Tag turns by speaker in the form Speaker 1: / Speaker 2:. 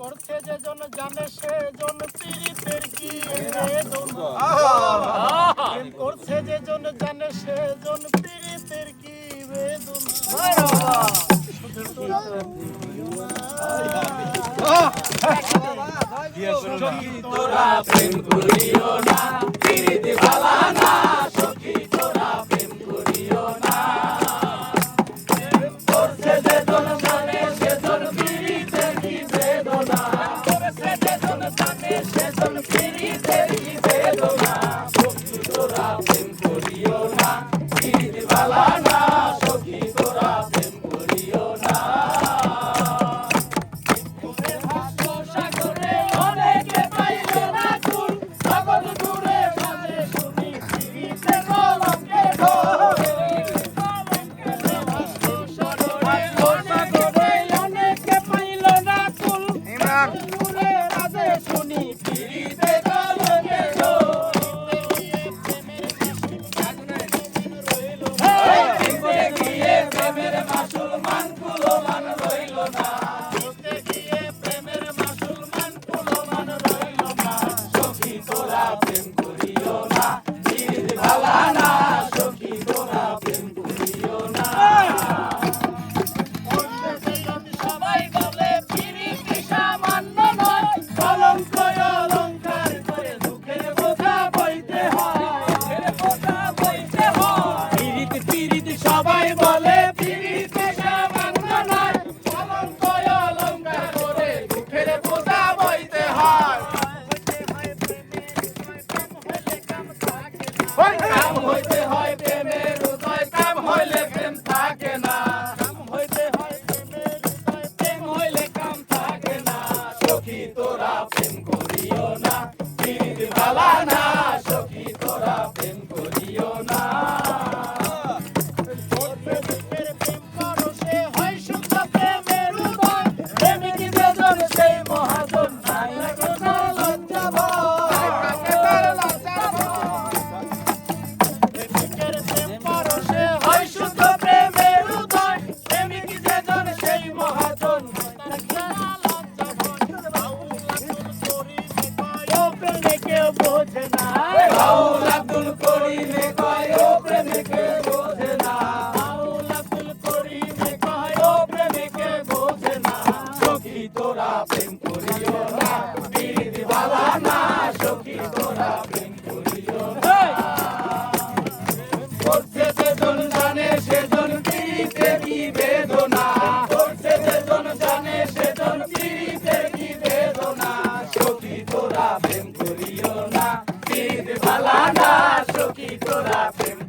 Speaker 1: করছে যে জন জানে সে জন পীড়িতের কি বেদনা প্রেম করছে যে জন জানে সে জন পীড়িতের কি বেদনা
Speaker 2: তোরা প্রেম করিও না পীড়িত ভালা না সখী তোরা প্রেম করিও না করছে যে জন জানে সে জন পীড়িতের কি বেদনা করছে যে জন জানে সে জন পীড়িতের কি বেদনা সখী তোরা প্রেম করিও না পীড়িত ভালা না সখী তোরা প্রেম করিও না সবাই বলে পীড়িতে সামান্য নয় কলঙ্ক অলঙ্কার করে দুঃখের বোঝা বইতে হয় কাম হইতে হয় প্রেমের উদয় কাম হইলে প্রেম থাকে না কাম হইতে হয় প্রেমের উদয় প্রেম হইলে কাম থাকে না সখী তোরা প্রেম করিও না পীড়িত ভালা না সখী তোরা প্রেম করিও না বাউল আব্দুল করিমে কয় ও প্রেমিকে বোঝে না বাউল আব্দুল করিমে কয় ও প্রেমিকে বোঝে না সখী তোরা প্রেম করিও না পীড়িত ভালা না সখী তোরা প্রেম করিও না করছে যে জন জানে সে জন পীড়িতে কি বেদনা করছে যে জন জানে সে জন পীড়িতে কি বেদনা সখী তোরা প্রেম করিও না পীড়িত ভালা না সখী তোরা প্রেম